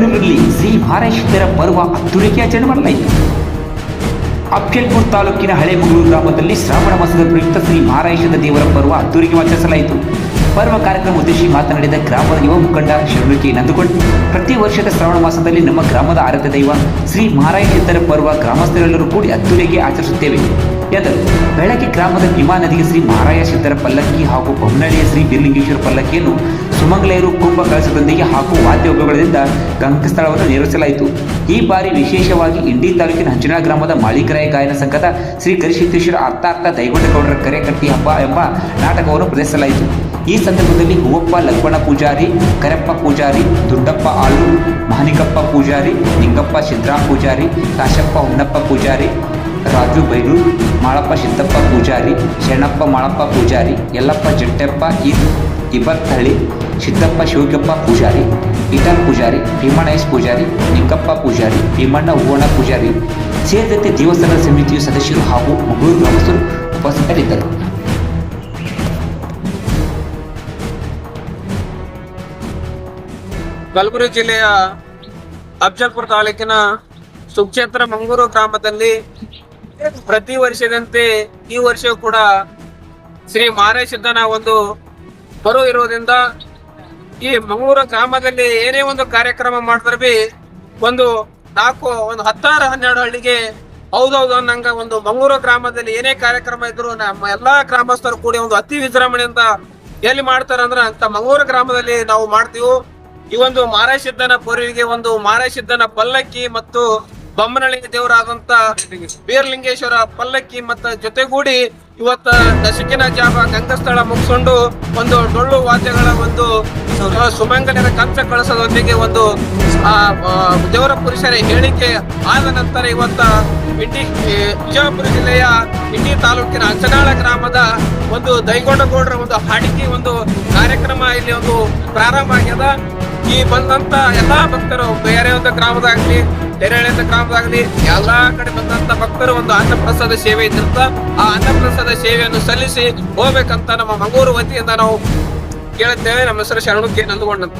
ಮಂಗಳೂರಿನಲ್ಲಿ ಶ್ರೀ ಮಾರೇಶ್ವರ ಪರ್ವ ಅದ್ದೂರಿಯಾಗಿ ಆಚರಣೆ ಮಾಡಲಾಯಿತು. ಅಫ್ಜಲ್ಪುರ ತಾಲೂಕಿನ ಹಳೆ ಮಂಗಳೂರು ಗ್ರಾಮದಲ್ಲಿ ಶ್ರಾವಣ ಮಾಸದ ಪ್ರಯುಕ್ತ ಶ್ರೀ ಮಾರೇಶ್ವರ ದೇವರ ಪರ್ವ ಅದ್ದೂರಿಯಾಗಿ ಆಚರಿಸಲಾಯಿತು. ಪರ್ವ ಕಾರ್ಯಕ್ರಮ ಉದ್ದೇಶಿಸಿ ಮಾತನಾಡಿದ ಗ್ರಾಮದ ಯುವ ಮುಖಂಡ ಶರಣುಕಿ ನಂದುಕೊಂಡು, ಪ್ರತಿ ವರ್ಷದ ಶ್ರಾವಣ ಮಾಸದಲ್ಲಿ ನಮ್ಮ ಗ್ರಾಮದ ಆರಾಧ್ಯ ದೈವ ಶ್ರೀ ಮಾರೇಶ್ವರ ಪರ್ವ ಗ್ರಾಮಸ್ಥರೆಲ್ಲರೂ ಕೂಡಿ ಅದ್ದೂರಿಯಾಗಿ ಆಚರಿಸುತ್ತೇವೆ ಎಂದರು. ಬೆಳಗ್ಗೆ ಗ್ರಾಮದ ಭೀಮಾ ನದಿಗೆ ಶ್ರೀ ಮಾರೇಶ್ವರ ಪಲ್ಲಕ್ಕಿ ಹಾಗೂ ಬೊಮ್ಮನಹಳ್ಳಿಯ ಶ್ರೀ ಬೀರಲಿಂಗೇಶ್ವರ ಪಲ್ಲಕ್ಕಿಯನ್ನು ಸುಮಂಗಲೆಯರು ಕುಂಭ ಕಳಸದೊಂದಿಗೆ ಹಾಗೂ ವಾದ್ಯೋಪಕರಣದಿಂದ ಗಂಗಸ್ಥಳವನ್ನು ನಿರ್ವಹಿಸಲಾಯಿತು. ಈ ಬಾರಿ ವಿಶೇಷವಾಗಿ ಇಂಡಿ ತಾಲೂಕಿನ ಹಂಚಿನಾಳ ಗ್ರಾಮದ ಮಾಳಿಕರಾಯ ಗಾಯನ ಸಂಘದ ಶ್ರೀ ಕರಿಸಿದ್ದೇಶ್ವರ ಅರ್ಥ ದೈಗೊಂಡಗೌಡರ ಕರೆಕಟ್ಟಿ ಹಬ್ಬ ಎಂಬ ನಾಟಕವನ್ನು ಪ್ರದರ್ಶಿಸಲಾಯಿತು. ಈ ಸಂದರ್ಭದಲ್ಲಿ ಹೂವಪ್ಪ ಲಕ್ಷ್ಮಣ ಪೂಜಾರಿ, ಕರೆಪ್ಪ ಪೂಜಾರಿ, ದುಡ್ಡಪ್ಪ ಆಳು, ಮಹನಿಕಪ್ಪ ಪೂಜಾರಿ, ನಿಂಗಪ್ಪ ಸಿದ್ರಾ ಪೂಜಾರಿ, ಕಾಶಪ್ಪ ಹುಣ್ಣಪ್ಪ ಪೂಜಾರಿ, ರಾಜು ಬೈಲೂರು, ಮಾಳಪ್ಪ ಸಿದ್ದಪ್ಪ ಪೂಜಾರಿ, ಶರಣಪ್ಪ ಮಾಳಪ್ಪ ಪೂಜಾರಿ, ಯಲ್ಲಪ್ಪ ಜಟ್ಟೆಪ್ಪ ಇಬತ್ತಹಳ್ಳಿ, ಸಿದ್ದಪ್ಪ ಶಿವಗಪ್ಪ ಪೂಜಾರಿ, ಇಟಲ್ ಪೂಜಾರಿ, ಭೀಮಣ್ಣ ಪೂಜಾರಿ, ನಿಂಗಪ್ಪ ಪೂಜಾರಿ, ಭೀಮಣ್ಣ ಹೂವಣ್ಣ ಪೂಜಾರಿ ಸೇರಿದಂತೆ ದೇವಸ್ಥಾನದ ಸಮಿತಿಯ ಸದಸ್ಯರು ಹಾಗೂ ಮಂಗಳೂರು ಗ್ರಾಮಸ್ಥರು ಉಪಸ್ಥಿತರಿದ್ದರು. ಕಲಬುರಗಿ ಜಿಲ್ಲೆಯ ಅಫ್ಜಲ್ಪುರ ತಾಲೂಕಿನ ಸುಕ್ಷೇತ್ರ ಮಂಗಳೂರು ಗ್ರಾಮದಲ್ಲಿ ಪ್ರತಿ ವರ್ಷದಂತೆ ಈ ವರ್ಷವೂ ಕೂಡ ಶ್ರೀ ಮಾರೇಶ್ವರನ ಒಂದು ಪರ್ವ ಇರೋದ್ರಿಂದ ಈ ಮಂಗಳೂರು ಗ್ರಾಮದಲ್ಲಿ ಏನೇ ಒಂದು ಕಾರ್ಯಕ್ರಮ ಮಾಡಿದ್ರೆ ಬಿ ಒಂದು 10-12 ಹಳ್ಳಿಗೆ ಹೌದೌದು ಅನ್ನಂಗ ಒಂದು ಮಂಗಳೂರು ಗ್ರಾಮದಲ್ಲಿ ಏನೇ ಕಾರ್ಯಕ್ರಮ ಇದ್ರು ನಮ್ಮ ಎಲ್ಲಾ ಗ್ರಾಮಸ್ಥರು ಕೂಡಿ ಒಂದು ಅತಿ ವಿಜೃಂಭಣೆಯಿಂದ ಎಲ್ಲಿ ಮಾಡ್ತಾರೆ ಅಂದ್ರೆ ಅಂತ ಮಂಗಳೂರು ಗ್ರಾಮದಲ್ಲಿ ನಾವು ಮಾಡ್ತೀವಿ. ಈ ಒಂದು ಮಾರೇಶ್ವರನ ಪರ್ವಿಗೆ ಒಂದು ಮಾರೇಶ್ವರನ ಪಲ್ಲಕ್ಕಿ ಮತ್ತು ಬೊಮ್ಮನಹಳ್ಳಿ ದೇವರಾದಂತ ಬೀರಲಿಂಗೇಶ್ವರ ಪಲ್ಲಕ್ಕಿ ಮತ್ತು ಜೊತೆಗೂಡಿ ಇವತ್ತ ದಶಕಿನ ಜಾವ ಗಂಗಸ್ಥಳ ಮುಗಿಸ್ಕೊಂಡು ಒಂದು ಡೊಳ್ಳು ವಾದ್ಯಗಳ ಒಂದು ಸುಮಂಗಲರ ಕಂಚ ಕಳಸದೊಂದಿಗೆ ಒಂದು ದೇವರ ಪುರುಷರ ಹೇಳಿಕೆ ಆದ ನಂತರ ಇವತ್ತ ವಿಜಯಪುರ ಜಿಲ್ಲೆಯ ಇಂಡಿ ತಾಲೂಕಿನ ಅಂಚನಾಳ ಗ್ರಾಮದ ಒಂದು ದೈಗೊಂಡಗೌಡರ ಒಂದು ಹಾಡಿಕೆ ಒಂದು ಕಾರ್ಯಕ್ರಮ ಇಲ್ಲಿ ಒಂದು ಪ್ರಾರಂಭ ಆಗ್ಯದ. ಈ ಬಂದಂತ ಎಲ್ಲಾ ಭಕ್ತರು ಬೇರೆ ಒಂದು ಗ್ರಾಮದಾಗ್ಲಿ ತೆರಳಿದ ಗ್ರಾಮದಾಗ್ಲಿ ಎಲ್ಲಾ ಕಡೆ ಬಂದಂತ ಭಕ್ತರು ಒಂದು ಅನ್ನಪ್ರಸಾದ ಸೇವೆ ಇದ್ದಿರ್ತ ಆ ಅನ್ನಪ್ರಸಾದ ಸೇವೆಯನ್ನು ಸಲ್ಲಿಸಿ ಹೋಗ್ಬೇಕಂತ ನಮ್ಮ ಮಂಗಳೂರು ವತಿಯಿಂದ ನಾವು ಕೇಳುತ್ತೇವೆ. ನಮ್ಮ ಹೆಸರು ಶರಣುಕಿ ನಂದುಗೊಂಡಂತ.